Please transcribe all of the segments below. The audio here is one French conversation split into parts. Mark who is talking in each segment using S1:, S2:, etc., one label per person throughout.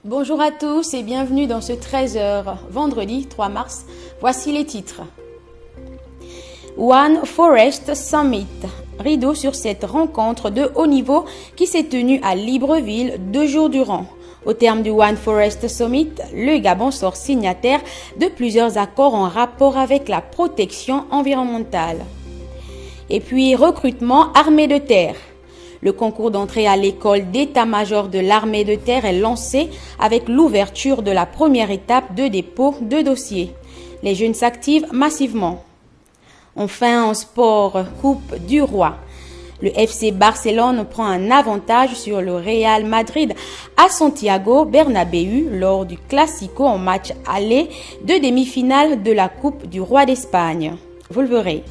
S1: Bonjour à tous et bienvenue dans ce 13h, vendredi 3 mars. Voici les titres. One Forest Summit. Rideau sur cette rencontre de haut niveau qui s'est tenue à Libreville 2 jours durant. Au terme du One Forest Summit, le Gabon sort signataire de plusieurs accords en rapport avec la protection environnementale. Et puis, recrutement armée de terre. Le concours d'entrée à l'école d'état-major de l'armée de terre est lancé avec l'ouverture de la première étape de dépôt de dossiers. Les jeunes s'activent massivement. Enfin, en sport, Coupe du Roi. Le FC Barcelone prend un avantage sur le Real Madrid à Santiago Bernabéu lors du Classico en match aller de demi-finale de la Coupe du Roi d'Espagne. Vous le verrez.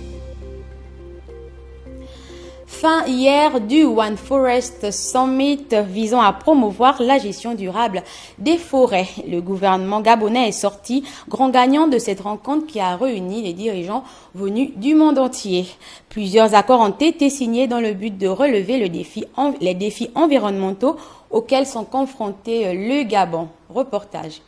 S1: Fin hier du One Forest Summit visant à promouvoir la gestion durable des forêts. Le gouvernement gabonais est sorti grand gagnant de cette rencontre qui a réuni les dirigeants venus du monde entier. Plusieurs accords ont été signés dans le but de relever les défis environnementaux auxquels sont confrontés le Gabon. Reportage.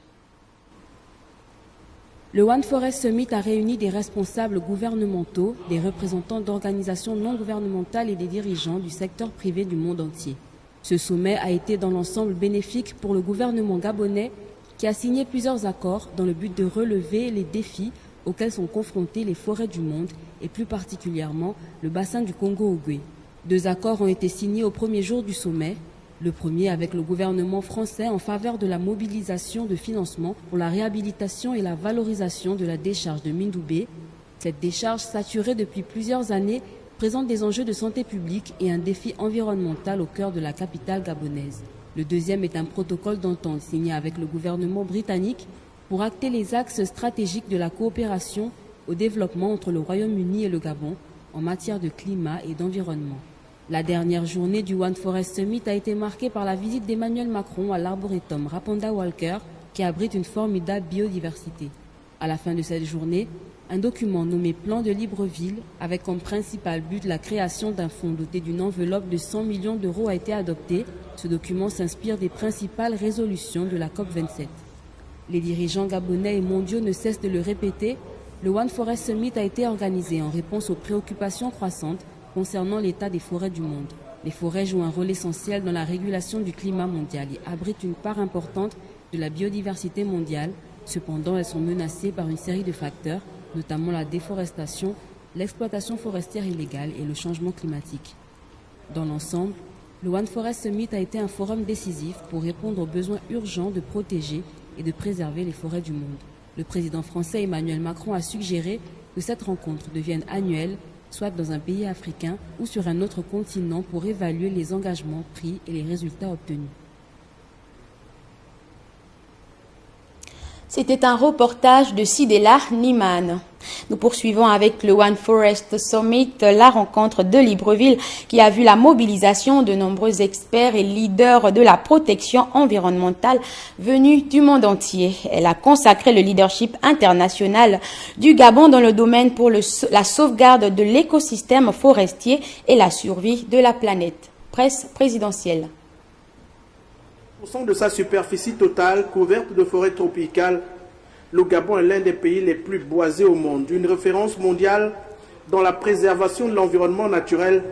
S2: Le One Forest Summit a réuni des responsables gouvernementaux, des représentants d'organisations non gouvernementales et des dirigeants du secteur privé du monde entier. Ce sommet a été dans l'ensemble bénéfique pour le gouvernement gabonais qui a signé plusieurs accords dans le but de relever les défis auxquels sont confrontées les forêts du monde et plus particulièrement le bassin du Congo-Ogooué. 2 accords ont été signés au premier jour du sommet. Le premier avec le gouvernement français en faveur de la mobilisation de financement pour la réhabilitation et la valorisation de la décharge de Mindoubé. Cette décharge, saturée depuis plusieurs années, présente des enjeux de santé publique et un défi environnemental au cœur de la capitale gabonaise. Le deuxième est un protocole d'entente signé avec le gouvernement britannique pour acter les axes stratégiques de la coopération au développement entre le Royaume-Uni et le Gabon en matière de climat et d'environnement. La dernière journée du One Forest Summit a été marquée par la visite d'Emmanuel Macron à l'arboretum Rapanda Walker qui abrite une formidable biodiversité. À la fin de cette journée, un document nommé Plan de Libreville avec comme principal but la création d'un fonds doté d'une enveloppe de 100 millions d'euros a été adopté. Ce document s'inspire des principales résolutions de la COP27. Les dirigeants gabonais et mondiaux ne cessent de le répéter. Le One Forest Summit a été organisé en réponse aux préoccupations croissantes concernant l'état des forêts du monde. Les forêts jouent un rôle essentiel dans la régulation du climat mondial et abritent une part importante de la biodiversité mondiale. Cependant, elles sont menacées par une série de facteurs, notamment la déforestation, l'exploitation forestière illégale et le changement climatique. Dans l'ensemble, le One Forest Summit a été un forum décisif pour répondre aux besoins urgents de protéger et de préserver les forêts du monde. Le président français Emmanuel Macron a suggéré que cette rencontre devienne annuelle, soit dans un pays africain ou sur un autre continent pour évaluer les engagements pris et les résultats obtenus.
S1: C'était un reportage de Sidela Niman. Nous poursuivons avec le One Forest Summit, la rencontre de Libreville qui a vu la mobilisation de nombreux experts et leaders de la protection environnementale venus du monde entier. Elle a consacré le leadership international du Gabon dans le domaine pour la sauvegarde de l'écosystème forestier et la survie de la planète. Presse présidentielle.
S3: De sa superficie totale couverte de forêts tropicales, le Gabon est l'un des pays les plus boisés au monde, une référence mondiale dans la préservation de l'environnement naturel,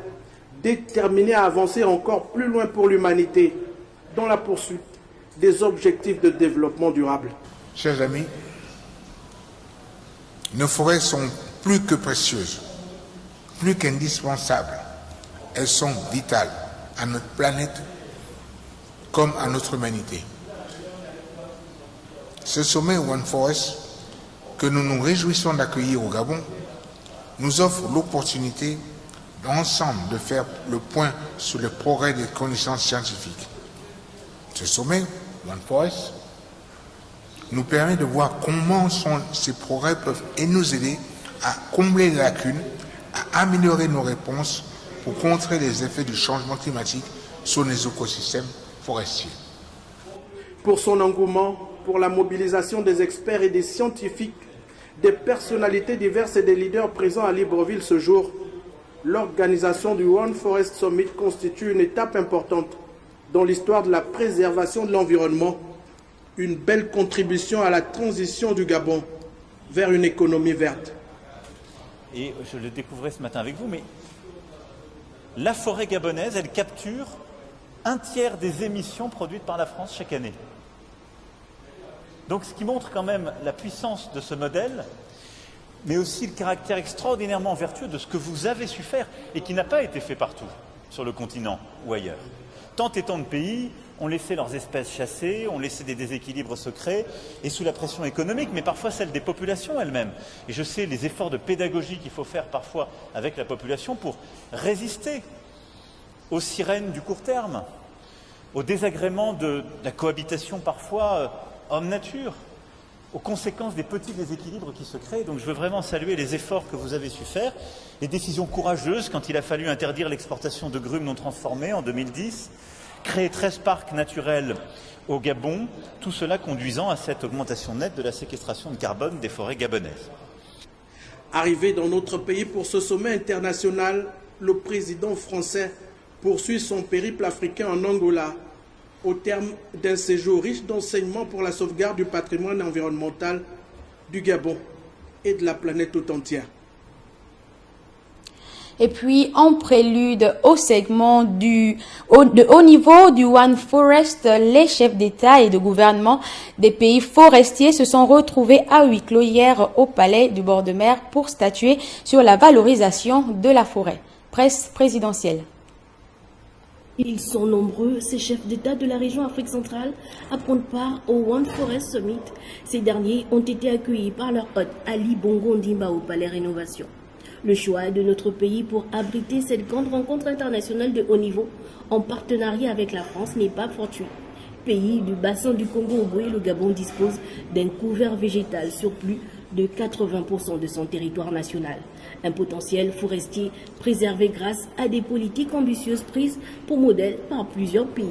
S3: déterminé à avancer encore plus loin pour l'humanité dans la poursuite des objectifs de développement durable.
S4: Chers amis, nos forêts sont plus que précieuses, plus qu'indispensables. Elles sont vitales à notre planète comme à notre humanité. Ce sommet One Forest, que nous nous réjouissons d'accueillir au Gabon, nous offre l'opportunité ensemble de faire le point sur le progrès des connaissances scientifiques. Ce sommet One Forest nous permet de voir comment ces progrès peuvent nous aider à combler les lacunes, à améliorer nos réponses pour contrer les effets du changement climatique sur les écosystèmes forestiers.
S3: Pour son engouement, pour la mobilisation des experts et des scientifiques, des personnalités diverses et des leaders présents à Libreville ce jour, l'organisation du One Forest Summit constitue une étape importante dans l'histoire de la préservation de l'environnement une belle contribution à la transition du Gabon vers une économie verte.
S5: Et je le découvrais ce matin avec vous, mais la forêt gabonaise, elle capture 1/3 des émissions produites par la France chaque année. Donc ce qui montre quand même la puissance de ce modèle, mais aussi le caractère extraordinairement vertueux de ce que vous avez su faire et qui n'a pas été fait partout sur le continent ou ailleurs. Tant et tant de pays ont laissé leurs espèces chasser, ont laissé des déséquilibres se créer, et sous la pression économique, mais parfois celle des populations elles-mêmes. Et je sais les efforts de pédagogie qu'il faut faire parfois avec la population pour résister aux sirènes du court terme, aux désagréments de la cohabitation parfois homme-nature, aux conséquences des petits déséquilibres qui se créent. Donc je veux vraiment saluer les efforts que vous avez su faire, les décisions courageuses quand il a fallu interdire l'exportation de grumes non transformées en 2010, créer 13 parcs naturels au Gabon, tout cela conduisant à cette augmentation nette de la séquestration de carbone des forêts gabonaises.
S3: Arrivé dans notre pays pour ce sommet international, le président français poursuit son périple africain en Angola, au terme d'un séjour riche d'enseignements pour la sauvegarde du patrimoine environnemental du Gabon et de la planète tout entière.
S1: Et puis, en prélude au segment de haut niveau du One Forest, les chefs d'État et de gouvernement des pays forestiers se sont retrouvés à huis clos hier au palais du bord de mer pour statuer sur la valorisation de la forêt. Presse présidentielle.
S6: Ils sont nombreux, ces chefs d'État de la région Afrique centrale, à prendre part au One Forest Summit. Ces derniers ont été accueillis par leur hôte Ali Bongo Ondimba au palais Rénovation. Le choix de notre pays pour abriter cette grande rencontre internationale de haut niveau en partenariat avec la France n'est pas fortuit. Pays du bassin du Congo-Ogooué, le Gabon dispose d'un couvert végétal sur plus de 80% de son territoire national. Un potentiel forestier préservé grâce à des politiques ambitieuses prises pour modèle par plusieurs pays.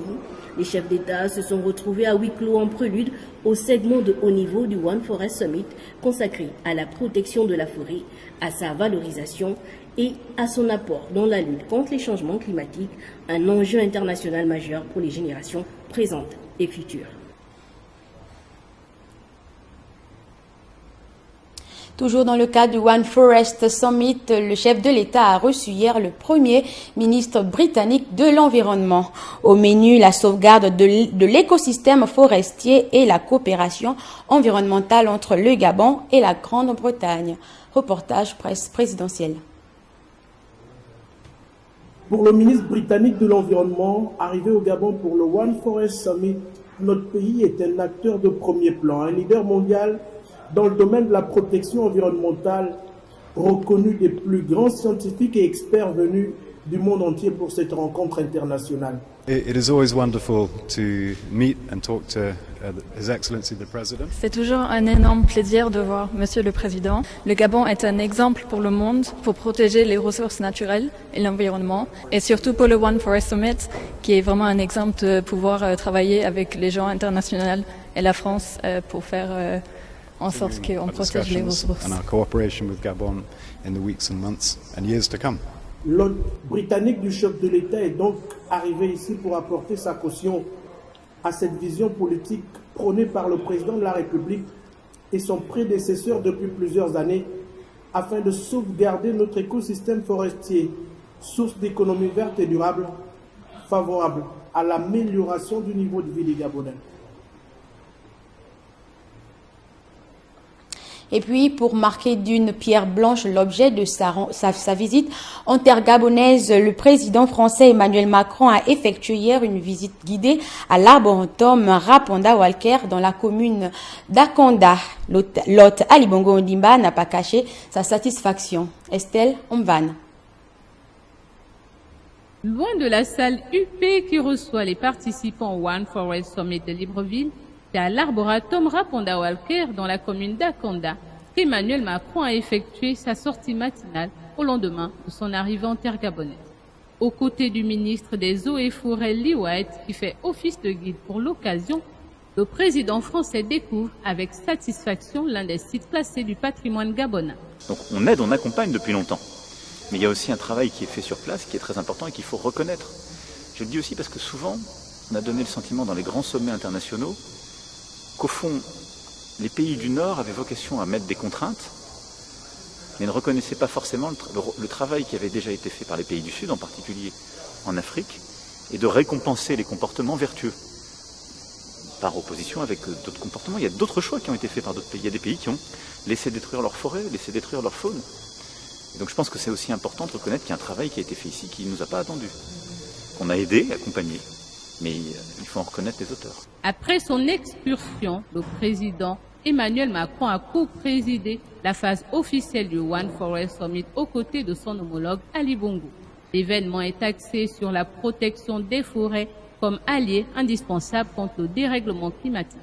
S6: Les chefs d'État se sont retrouvés à huis clos en prélude au segment de haut niveau du One Forest Summit consacré à la protection de la forêt, à sa valorisation et à son apport dans la lutte contre les changements climatiques, un enjeu international majeur pour les générations présentes et futures.
S1: Toujours dans le cadre du One Forest Summit, le chef de l'État a reçu hier le premier ministre britannique de l'Environnement. Au menu, la sauvegarde de l'écosystème forestier et la coopération environnementale entre le Gabon et la Grande-Bretagne. Reportage presse présidentielle.
S3: Pour le ministre britannique de l'Environnement, arrivé au Gabon pour le One Forest Summit, notre pays est un acteur de premier plan, un leader mondial dans le domaine de la protection environnementale, reconnu des plus grands scientifiques et experts venus du monde entier pour cette rencontre internationale.
S7: It is always wonderful to meet and talk to His Excellency the President.
S8: C'est toujours un énorme plaisir de voir Monsieur le Président. Le Gabon est un exemple pour le monde pour protéger les ressources naturelles et l'environnement, et surtout pour le One Forest Summit, qui est vraiment un exemple de pouvoir travailler avec les gens internationaux et la France pour faire en sorte qu'on protège les ressources.
S7: And our cooperation with Gabon in the weeks and months and years to come.
S3: L'hôte britannique du chef de l'État est donc arrivé ici pour apporter sa caution à cette vision politique prônée par le président de la République et son prédécesseur depuis plusieurs années afin de sauvegarder notre écosystème forestier, source d'économie verte et durable, favorable à l'amélioration du niveau de vie des Gabonais.
S1: Et puis, pour marquer d'une pierre blanche l'objet de sa visite en terre gabonaise, le président français Emmanuel Macron a effectué hier une visite guidée à l'arboretum Raponda Walker dans la commune d'Akonda. L'hôte Ali Bongo Ondimba n'a pas caché sa satisfaction. Estelle Omvan.
S9: Loin de la salle UP qui reçoit les participants au One Forest Summit de Libreville, c'est à l'arboretum Raponda Walker dans la commune d'Akonda qu'Emmanuel Macron a effectué sa sortie matinale au lendemain de son arrivée en terre gabonaise. Aux côtés du ministre des Eaux et Forêts Lee White, qui fait office de guide pour l'occasion, le président français découvre avec satisfaction l'un des sites classés du patrimoine gabonais.
S5: Donc on aide, on accompagne depuis longtemps. Mais il y a aussi un travail qui est fait sur place, qui est très important et qu'il faut reconnaître. Je le dis aussi parce que souvent, on a donné le sentiment dans les grands sommets internationaux qu'au fond, les pays du Nord avaient vocation à mettre des contraintes, mais ne reconnaissaient pas forcément le travail qui avait déjà été fait par les pays du Sud, en particulier en Afrique, et de récompenser les comportements vertueux. Par opposition avec d'autres comportements, il y a d'autres choix qui ont été faits par d'autres pays. Il y a des pays qui ont laissé détruire leurs forêts, laissé détruire leur faune. Et donc je pense que c'est aussi important de reconnaître qu'il y a un travail qui a été fait ici, qui ne nous a pas attendus, qu'on a aidé, accompagné. Mais il faut en reconnaître les auteurs.
S9: Après son excursion, le président Emmanuel Macron a co-présidé la phase officielle du One Forest Summit aux côtés de son homologue Ali Bongo. L'événement est axé sur la protection des forêts comme allié indispensable contre le dérèglement climatique.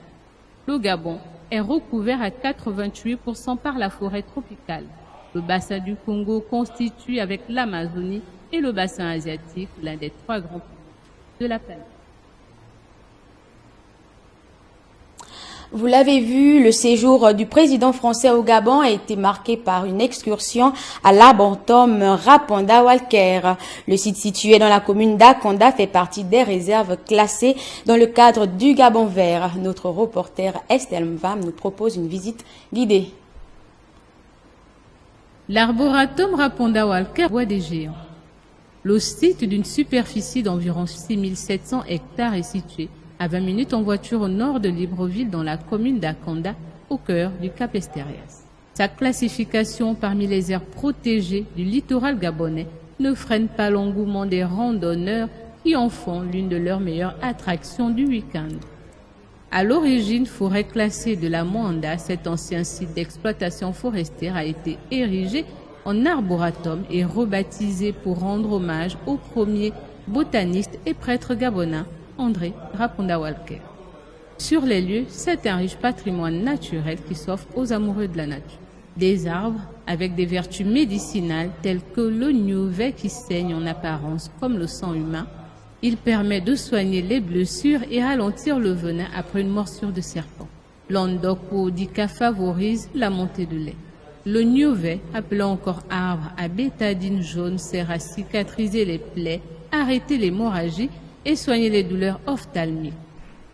S9: Le Gabon est recouvert à 88% par la forêt tropicale. Le bassin du Congo constitue avec l'Amazonie et le bassin asiatique l'un des 3 grands pays de la planète.
S1: Vous l'avez vu, le séjour du président français au Gabon a été marqué par une excursion à l'Arboretum Rapanda Walker. Le site situé dans la commune d'Akonda fait partie des réserves classées dans le cadre du Gabon vert. Notre reporter Estelle Mvam nous propose une visite guidée.
S9: L'Arboretum Rapanda Walker Bois des Géants. Le site d'une superficie d'environ 6700 hectares est situé à 20 minutes en voiture au nord de Libreville dans la commune d'Akonda, au cœur du Cap Estérias. Sa classification parmi les aires protégées du littoral gabonais ne freine pas l'engouement des randonneurs qui en font l'une de leurs meilleures attractions du week-end. À l'origine forêt classée de la Moanda, cet ancien site d'exploitation forestière a été érigé en arboretum et rebaptisé pour rendre hommage au premier botaniste et prêtre gabonais André Rapanda Walker. Sur les lieux, c'est un riche patrimoine naturel qui s'offre aux amoureux de la nature. Des arbres avec des vertus médicinales telles que le gnovet qui saigne en apparence comme le sang humain. Il permet de soigner les blessures et ralentir le venin après une morsure de serpent. L'Andoko Dika favorise la montée de lait. Le gnovet, appelé encore arbre à bétadine jaune, sert à cicatriser les plaies, arrêter l'hémorragie et soigner les douleurs ophtalmiques.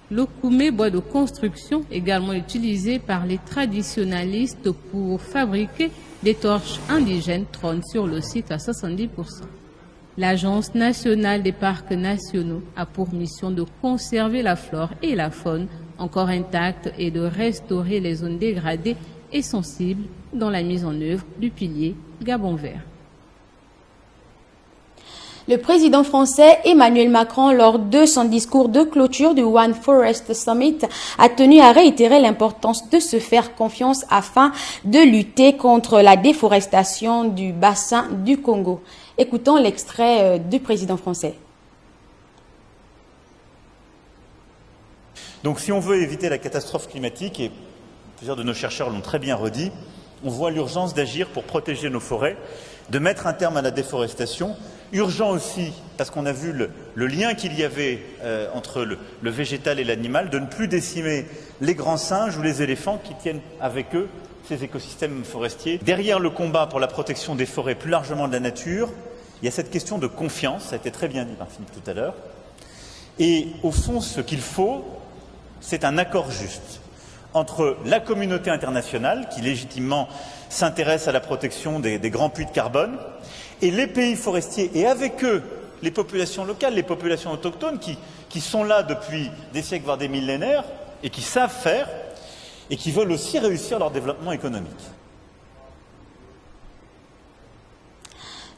S9: Le koumé, bois de construction, également utilisé par les traditionalistes pour fabriquer des torches indigènes, trône sur le site à 70%. L'Agence nationale des parcs nationaux a pour mission de conserver la flore et la faune encore intactes et de restaurer les zones dégradées et sensibles dans la mise en œuvre du pilier Gabon vert.
S1: Le président français Emmanuel Macron, lors de son discours de clôture du One Forest Summit, a tenu à réitérer l'importance de se faire confiance afin de lutter contre la déforestation du bassin du Congo. Écoutons l'extrait du président français.
S5: Donc si on veut éviter la catastrophe climatique, et plusieurs de nos chercheurs l'ont très bien redit, on voit l'urgence d'agir pour protéger nos forêts, de mettre un terme à la déforestation. Urgent aussi, parce qu'on a vu le lien qu'il y avait entre le végétal et l'animal, de ne plus décimer les grands singes ou les éléphants qui tiennent avec eux ces écosystèmes forestiers. Derrière le combat pour la protection des forêts, plus largement de la nature, il y a cette question de confiance, ça a été très bien dit par Philippe tout à l'heure. Et au fond, ce qu'il faut, c'est un accord juste entre la communauté internationale, qui légitimement s'intéresse à la protection des grands puits de carbone, et les pays forestiers, et avec eux, les populations locales, les populations autochtones, qui sont là depuis des siècles, voire des millénaires, et qui savent faire, et qui veulent aussi réussir leur développement économique.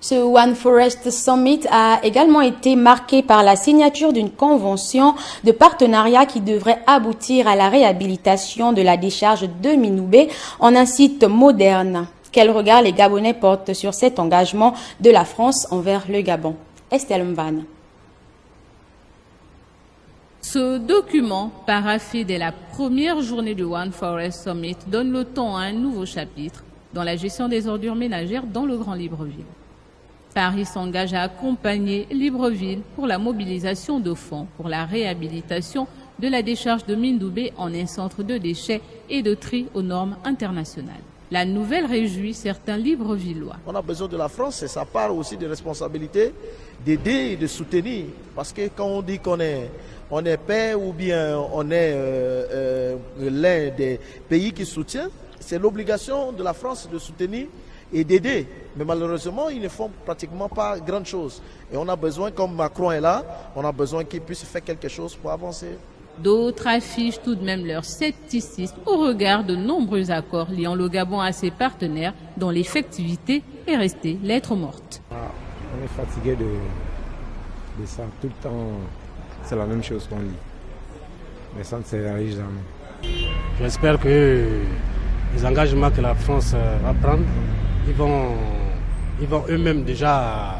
S1: Ce One Forest Summit a également été marqué par la signature d'une convention de partenariat qui devrait aboutir à la réhabilitation de la décharge de Minoubé en un site moderne. Quel regard les Gabonais portent sur cet engagement de la France envers le Gabon? Estelle Mvan.
S9: Ce document, paraphé dès la première journée du One Forest Summit, donne le ton à un nouveau chapitre dans la gestion des ordures ménagères dans le Grand Libreville. Paris s'engage à accompagner Libreville pour la mobilisation de fonds pour la réhabilitation de la décharge de Mindoubé en un centre de déchets et de tri aux normes internationales. La nouvelle réjouit certains Librevillois.
S10: On a besoin de la France et ça part aussi de responsabilité d'aider et de soutenir. Parce que quand on dit qu'on est paix ou bien on est l'un des pays qui soutient, c'est l'obligation de la France de soutenir et d'aider. Mais malheureusement, ils ne font pratiquement pas grand chose. Et on a besoin, comme Macron est là, on a besoin qu'il puisse faire quelque chose pour avancer.
S9: D'autres affichent tout de même leur scepticisme au regard de nombreux accords liant le Gabon à ses partenaires dont l'effectivité est restée lettre morte.
S11: On est fatigué de ça. Tout le temps, c'est la même chose qu'on dit. Mais ça ne se réalise jamais. J'espère que les engagements que la France va prendre, ils vont eux-mêmes déjà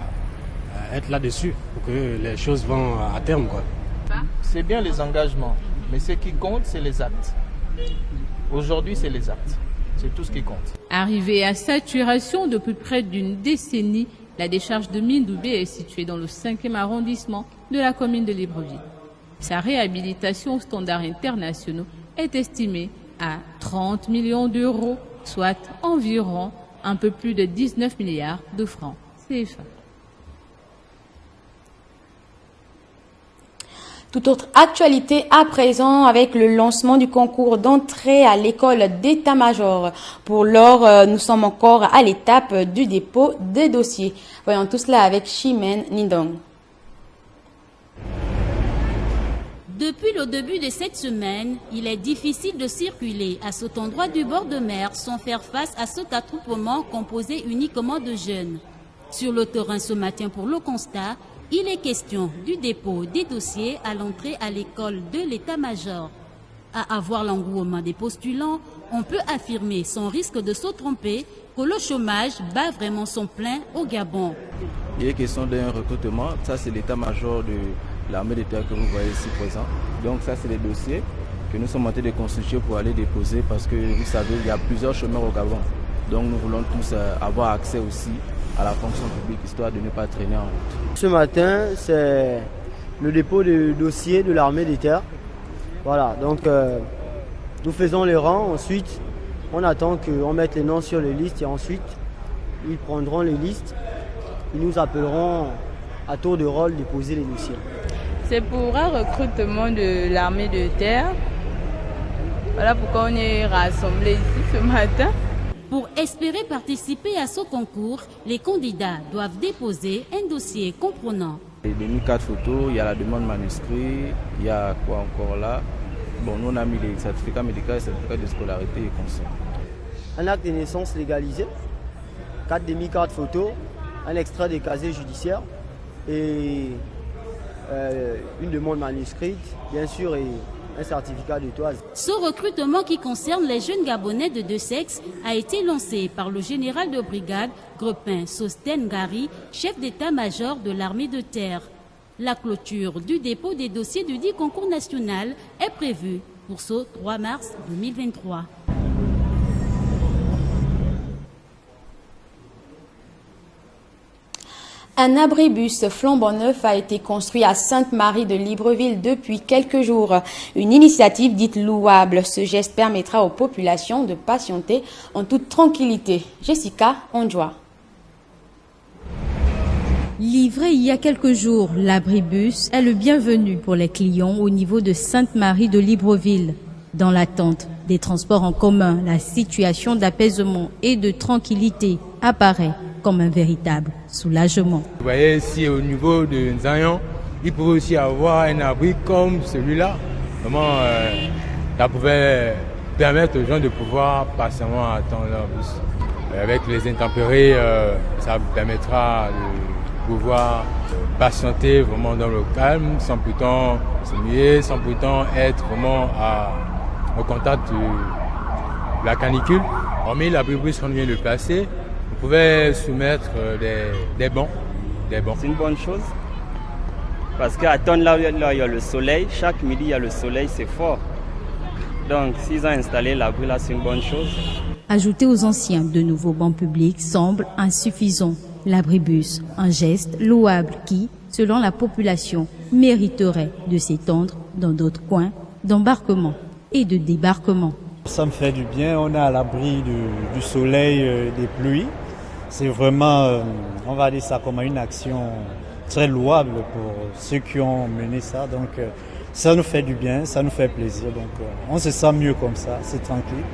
S11: être là-dessus pour que les choses vont à terme, quoi.
S12: C'est bien les engagements, mais ce qui compte, c'est les actes. Aujourd'hui, c'est les actes. C'est tout ce qui compte.
S9: Arrivée à saturation depuis près d'une décennie, la décharge de Mindoubé est située dans le 5e arrondissement de la commune de Libreville. Sa réhabilitation aux standards internationaux est estimée à 30 millions d'euros, soit environ un peu plus de 19 milliards de francs CFA.
S1: Toute autre actualité à présent avec le lancement du concours d'entrée à l'école d'état-major. Pour l'heure, nous sommes encore à l'étape du dépôt des dossiers. Voyons tout cela avec Chimène Nindong.
S13: Depuis le début de cette semaine, il est difficile de circuler à cet endroit du bord de mer sans faire face à cet attroupement composé uniquement de jeunes. Sur le terrain ce matin pour le constat, il est question du dépôt des dossiers à l'entrée à l'école de l'état-major. À avoir l'engouement des postulants, on peut affirmer sans risque de se tromper que le chômage bat vraiment son plein au Gabon.
S14: Il est question d'un recrutement, ça c'est l'état-major de l'armée de terre que vous voyez ici présent. Donc ça c'est les dossiers que nous sommes en train de constituer pour aller déposer parce que vous savez il y a plusieurs chômeurs au Gabon. Donc nous voulons tous avoir accès aussi à la fonction publique, histoire de ne pas traîner en route.
S15: Ce matin, c'est le dépôt de dossier de l'armée des terres. Voilà, donc nous faisons les rangs, ensuite on attend qu'on mette les noms sur les listes et ensuite ils prendront les listes, ils nous appelleront à tour de rôle déposer les dossiers.
S16: C'est pour un recrutement de l'armée de terre. Voilà pourquoi on est rassemblés ici ce matin.
S13: Pour espérer participer à ce concours, les candidats doivent déposer un dossier comprenant
S14: les 2004 photos, il y a la demande manuscrit, il y a quoi encore là. Bon, nous on a mis les certificats médicaux et certificats de scolarité et conseils.
S15: Un acte de naissance légalisé, 4 demi-cartes photos, un extrait des casiers judiciaires et une demande manuscrite, bien sûr, et un certificat de toise.
S13: Ce recrutement qui concerne les jeunes Gabonais de deux sexes a été lancé par le général de brigade Grepin Sosten Gari, chef d'état-major de l'armée de terre. La clôture du dépôt des dossiers du dit concours national est prévue pour ce 3 mars 2023.
S1: Un abribus flambant neuf a été construit à Sainte-Marie de Libreville depuis quelques jours. Une initiative dite louable. Ce geste permettra aux populations de patienter en toute tranquillité. Jessica Ondjoa.
S17: Livré il y a quelques jours, l'abribus est le bienvenu pour les clients au niveau de Sainte-Marie de Libreville. Dans l'attente des transports en commun, la situation d'apaisement et de tranquillité apparaît comme un véritable soulagement.
S11: Vous voyez ici au niveau de Nzayan, il pouvait aussi avoir un abri comme celui-là. Vraiment, ça pouvait permettre aux gens de pouvoir patiemment attendre leur bus. Avec les intempéries, ça permettra de pouvoir patienter vraiment dans le calme, sans pourtant s'ennuyer, sans pourtant être vraiment au contact de la canicule. Hormis l'abribus qu'on vient de placer, vous pouvez soumettre des bancs.
S18: C'est une bonne chose parce qu'attendre là il y a le soleil, chaque midi il y a le soleil, c'est fort. Donc s'ils ont installé l'abri là, c'est une bonne chose.
S17: Ajouter aux anciens de nouveaux bancs publics semble insuffisant. L'abribus, un geste louable qui, selon la population, mériterait de s'étendre dans d'autres coins d'embarquement et de débarquement.
S19: Ça me fait du bien, on est à l'abri du soleil, des pluies. C'est vraiment, on va dire ça comme une action très louable pour ceux qui ont mené ça. Donc ça nous fait du bien, ça nous fait plaisir. Donc on se sent mieux comme ça, c'est tranquille.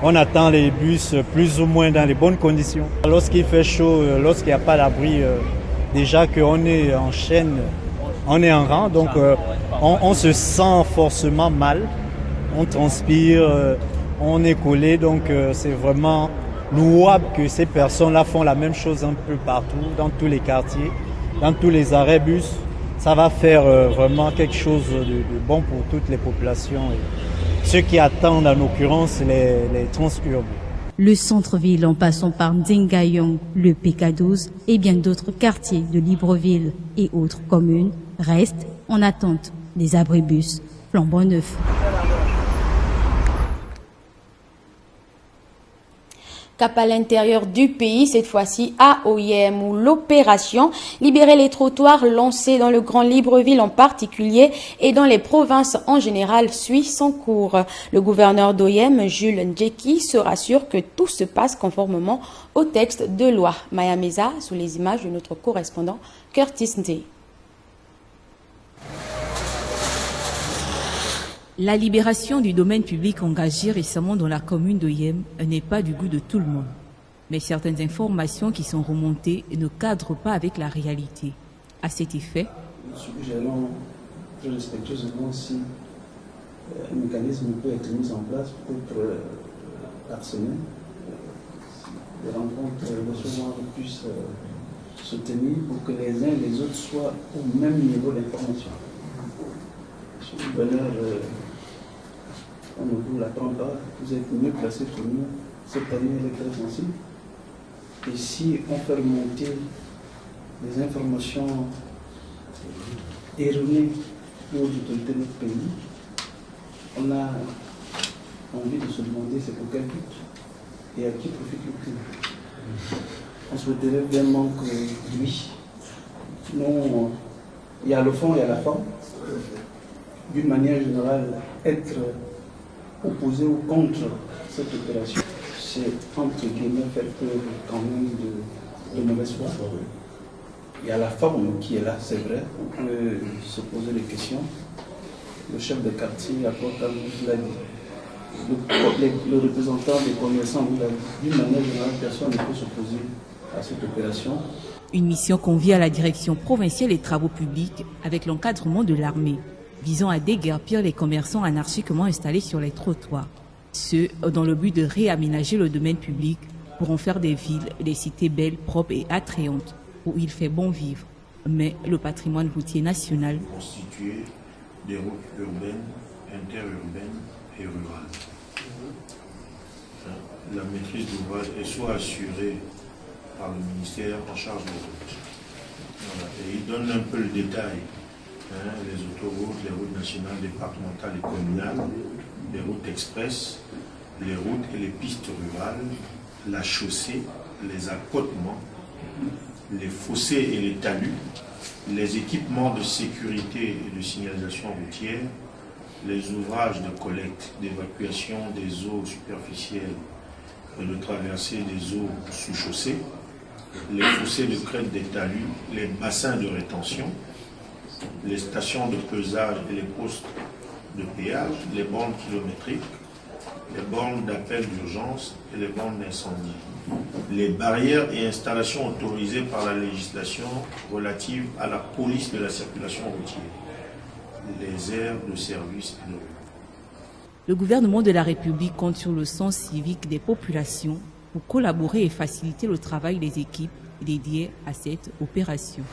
S19: On attend les bus plus ou moins dans les bonnes conditions. Lorsqu'il fait chaud, lorsqu'il n'y a pas d'abri, déjà qu'on est en chaîne, on est en rang, donc on se sent forcément mal. On transpire, on est collé, donc c'est vraiment louable que ces personnes-là font la même chose un peu partout, dans tous les quartiers, dans tous les arrêts bus. Ça va faire vraiment quelque chose de bon pour toutes les populations. Et ceux qui attendent en l'occurrence les transurbains.
S17: Le centre-ville en passant par Ndingayong, le PK12 et bien d'autres quartiers de Libreville et autres communes restent en attente des abribus flambant neufs.
S1: Cap à l'intérieur du pays, cette fois-ci à OIM, où l'opération Libérer les trottoirs lancée dans le Grand Libreville en particulier et dans les provinces en général suit son cours. Le gouverneur d'OIM, Jules Ndjeki, se rassure que tout se passe conformément au texte de loi. Maya Meza, sous les images de notre correspondant Curtis Ndé.
S20: La libération du domaine public engagé récemment dans la commune d'Oyem n'est pas du goût de tout le monde. Mais certaines informations qui sont remontées ne cadrent pas avec la réalité. À cet effet,
S21: nous suggérons très respectueusement si un mécanisme peut être mis en place, peut-être par semaine. Les rencontres recevoir puissent se tenir pour que les uns et les autres soient au même niveau d'information. C'est une bonne heure. On ne vous l'attend pas, vous êtes mieux placé que nous. Cette année, elle est très sensible. Et si on fait remonter des informations erronées aux autorités de notre pays, on a envie de se demander c'est pour quel but et à qui profite le crime. On souhaiterait vraiment que oui, non, il y a le fond, il y a la forme. D'une manière générale, être opposé ou contre cette opération, c'est entre guillemets faire preuve quand même de mauvaise foi. Il y a la forme qui est là, c'est vrai, on peut se poser des questions. Le chef de quartier à Portal vous l'a dit. Le représentant des commerçants vous l'a dit. D'une manière générale, personne ne peut s'opposer à cette opération.
S20: Une mission convie à la direction provinciale des travaux publics avec l'encadrement de l'armée, visant à déguerpir les commerçants anarchiquement installés sur les trottoirs. Ce, dans le but de réaménager le domaine public pour en faire des villes et des cités belles, propres et attrayantes, où il fait bon vivre. Mais le patrimoine routier national
S22: constitué des routes urbaines, interurbaines et rurales. La maîtrise d'ouvrage est soit assurée par le ministère en charge des routes. Voilà. Et il donne un peu le détail. Les autoroutes, les routes nationales, départementales et communales, les routes express, les routes et les pistes rurales, la chaussée, les accotements, les fossés et les talus, les équipements de sécurité et de signalisation routière, les ouvrages de collecte, d'évacuation des eaux superficielles et de traversée des eaux sous chaussée, les fossés de crête des talus, les bassins de rétention, les stations de pesage et les postes de péage, les bornes kilométriques, les bornes d'appel d'urgence et les bornes d'incendie, les barrières et installations autorisées par la législation relative à la police de la circulation routière, les aires de service et de rue.
S20: Le gouvernement de la République compte sur le sens civique des populations pour collaborer et faciliter le travail des équipes dédiées à cette opération.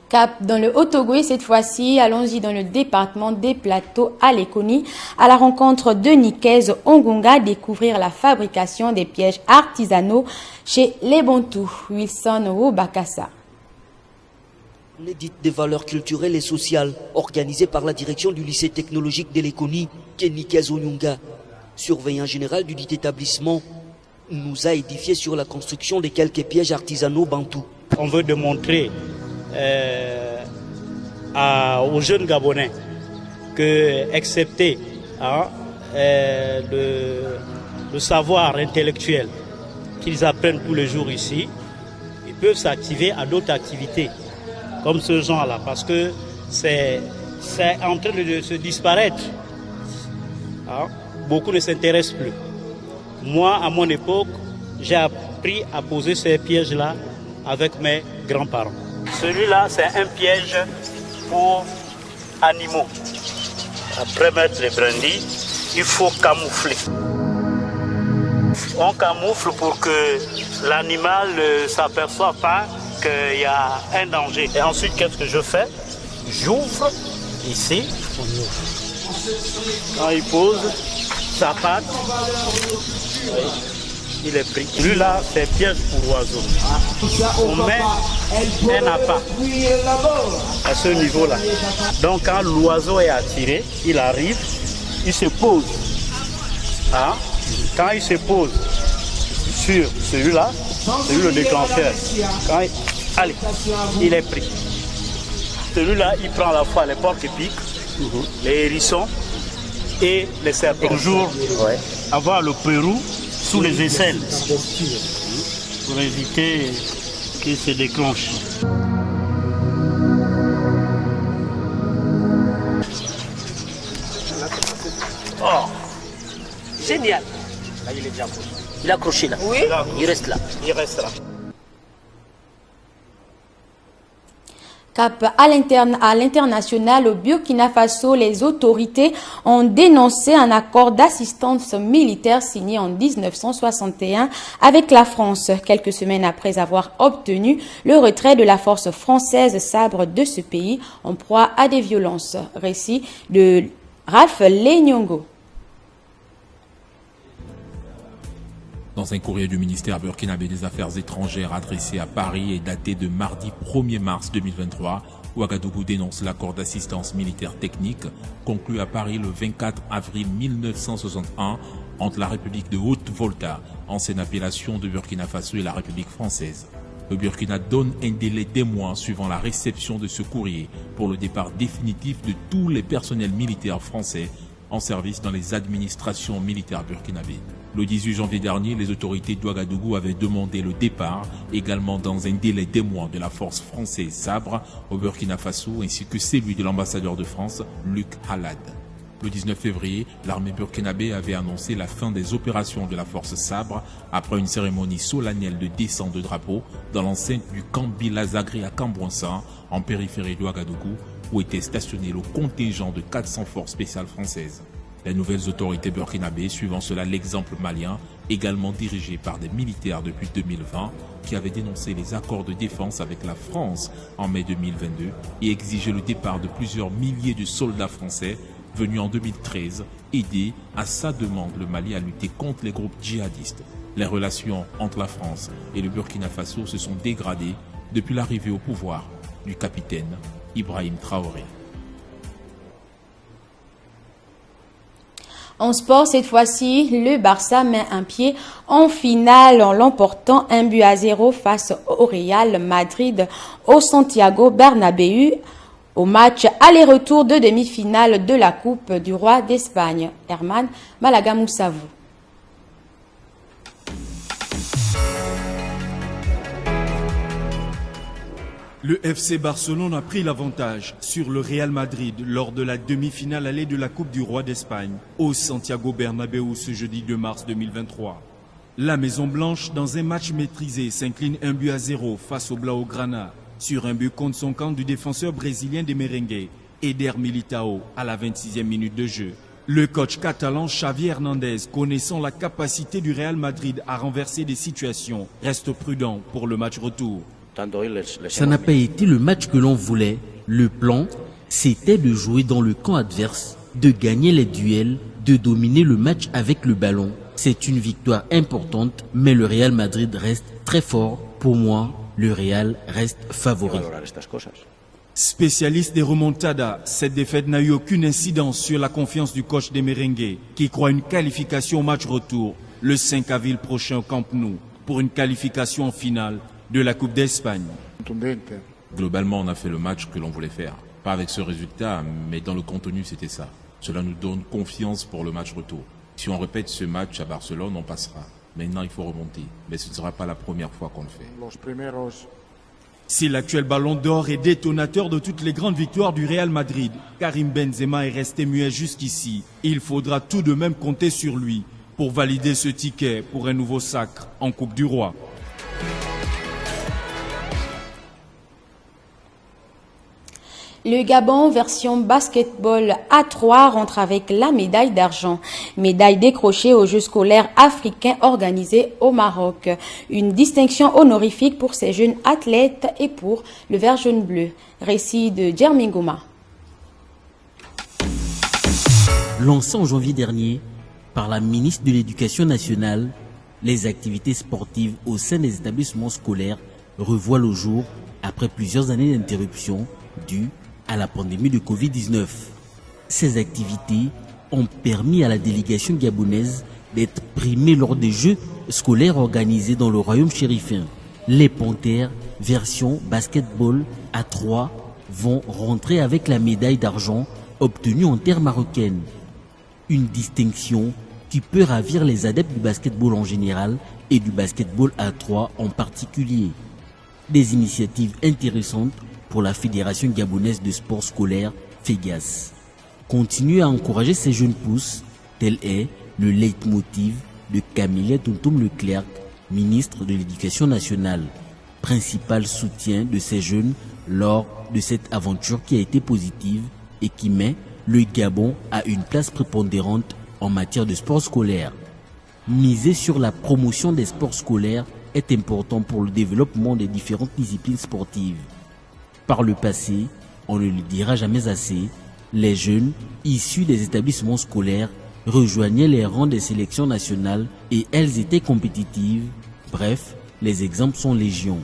S1: Cap dans le Haut-Togo, cette fois-ci, allons-y dans le département des Plateaux à Lekoni, à la rencontre de Nikez Ongunga, découvrir la fabrication des pièges artisanaux chez les Bantous. Wilson Obakassa.
S23: L'édite des valeurs culturelles et sociales, organisée par la direction du lycée technologique de Lekoni, Nikez Ongunga, surveillant général du dit établissement, nous a édifié sur la construction de quelques pièges artisanaux bantous.
S24: On veut démontrer
S2: aux jeunes Gabonais que, excepté le savoir intellectuel qu'ils apprennent tous les jours ici, ils peuvent s'activer à d'autres activités comme ce genre-là, parce que c'est en train de se disparaître. Beaucoup ne s'intéressent plus. Moi, à mon époque, j'ai appris à poser ces pièges-là avec mes grands-parents. Celui-là, c'est un piège pour animaux. Après mettre les brindilles, il faut camoufler. On camoufle pour que l'animal ne s'aperçoive pas qu'il y a un danger. Et ensuite, qu'est-ce que je fais? J'ouvre ici. Quand il pose sa patte, il est pris. Lui-là, c'est piège pour oiseau. On met un appât à ce niveau-là. Donc, quand l'oiseau est attiré, il arrive, il se pose. Quand il se pose sur celui-là, c'est lui le déclencheur. Allez, il est pris. Celui-là, il prend à la fois les porcs-épics, les hérissons et les serpents. Toujours avoir le Pérou sous les aisselles pour éviter qu'il se déclenche.
S23: Oh, génial. Là, il est déjà accroché. Il est accroché là.
S1: Oui.
S23: Il reste là.
S2: Il reste là.
S1: Cap à l'international, au Burkina Faso, les autorités ont dénoncé un accord d'assistance militaire signé en 1961 avec la France, quelques semaines après avoir obtenu le retrait de la force française Sabre de ce pays en proie à des violences. Récit de Ralph Lenyongo.
S4: Dans un courrier du ministère burkinabé des Affaires étrangères adressé à Paris et daté de mardi 1er mars 2023, Ouagadougou dénonce l'accord d'assistance militaire technique conclu à Paris le 24 avril 1961 entre la République de Haute-Volta, ancienne appellation de Burkina Faso, et la République française. Le Burkina donne un délai des mois suivant la réception de ce courrier pour le départ définitif de tous les personnels militaires français en service dans les administrations militaires burkinabées. Le 18 janvier dernier, les autorités d'Ouagadougou avaient demandé le départ, également dans un délai des mois, de la force française Sabre au Burkina Faso, ainsi que celui de l'ambassadeur de France, Luc Halad. Le 19 février, l'armée burkinabé avait annoncé la fin des opérations de la force Sabre après une cérémonie solennelle de descente de drapeau dans l'enceinte du camp Bilazagri à Cambouansan, en périphérie d'Ouagadougou, où était stationné le contingent de 400 forces spéciales françaises. Les nouvelles autorités burkinabées, suivant cela l'exemple malien, également dirigé par des militaires depuis 2020, qui avaient dénoncé les accords de défense avec la France en mai 2022 et exigé le départ de plusieurs milliers de soldats français venus en 2013 aider à sa demande le Mali à lutter contre les groupes djihadistes. Les relations entre la France et le Burkina Faso se sont dégradées depuis l'arrivée au pouvoir du capitaine Ibrahim Traoré.
S1: En sport, cette fois-ci, le Barça met un pied en finale en l'emportant 1-0 face au Real Madrid au Santiago Bernabéu au match aller-retour de demi-finale de la Coupe du Roi d'Espagne. Herman Malaga Moussavou.
S6: Le FC Barcelone a pris l'avantage sur le Real Madrid lors de la demi-finale allée de la Coupe du Roi d'Espagne au Santiago Bernabéu ce jeudi 2 mars 2023. La Maison Blanche, dans un match maîtrisé, s'incline 1-0 face au Blaugrana sur un but contre son camp du défenseur brésilien des Merengues, Eder Militao, à la 26e minute de jeu. Le coach catalan Xavi Hernandez, connaissant la capacité du Real Madrid à renverser des situations, reste prudent pour le match retour.
S24: Ça n'a pas été le match que l'on voulait. Le plan, c'était de jouer dans le camp adverse, de gagner les duels, de dominer le match avec le ballon. C'est une victoire importante, mais le Real Madrid reste très fort. Pour moi, le Real reste favori.
S6: Spécialiste des remontadas, cette défaite n'a eu aucune incidence sur la confiance du coach des Merengues, qui croit une qualification au match retour le 5 avril prochain au Camp Nou pour une qualification en finale de la Coupe d'Espagne.
S4: Globalement, on a fait le match que l'on voulait faire. Pas avec ce résultat, mais dans le contenu, c'était ça. Cela nous donne confiance pour le match retour. Si on répète ce match à Barcelone, on passera. Maintenant, il faut remonter. Mais ce ne sera pas la première fois qu'on le fait.
S6: C'est l'actuel ballon d'or et détonateur de toutes les grandes victoires du Real Madrid. Karim Benzema est resté muet jusqu'ici. Il faudra tout de même compter sur lui pour valider ce ticket pour un nouveau sacre en Coupe du Roi.
S1: Le Gabon version basketball A3 rentre avec la médaille d'argent. Médaille décrochée aux Jeux scolaires africains organisés au Maroc. Une distinction honorifique pour ces jeunes athlètes et pour le vert jaune bleu. Récit de Jeremy Goma.
S24: Lancé en janvier dernier par la ministre de l'Éducation nationale, les activités sportives au sein des établissements scolaires revoient le jour après plusieurs années d'interruption dues à la pandémie de Covid-19. Ces activités ont permis à la délégation gabonaise d'être primée lors des Jeux scolaires organisés dans le royaume chérifien. Les Panthères, version basketball A3, vont rentrer avec la médaille d'argent obtenue en terre marocaine. Une distinction qui peut ravir les adeptes du basketball en général et du basketball A3 en particulier. Des initiatives intéressantes pour la Fédération gabonaise de sport scolaire, FEGAS. Continuer à encourager ces jeunes pousses, tel est le leitmotiv de Camille Tontoum Leclerc, ministre de l'Éducation nationale, principal soutien de ces jeunes lors de cette aventure qui a été positive et qui met le Gabon à une place prépondérante en matière de sport scolaire. Miser sur la promotion des sports scolaires est important pour le développement des différentes disciplines sportives. Par le passé, on ne le dira jamais assez, les jeunes issus des établissements scolaires rejoignaient les rangs des sélections nationales et elles étaient compétitives. Bref, les exemples sont légion.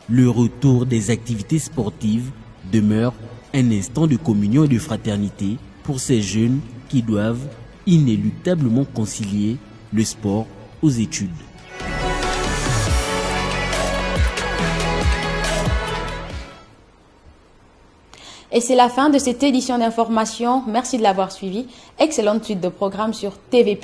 S24: Le retour des activités sportives demeure un instant de communion et de fraternité pour ces jeunes qui doivent inéluctablement concilier le sport aux études.
S1: Et c'est la fin de cette édition d'information. Merci de l'avoir suivi. Excellente suite de programmes sur TV+.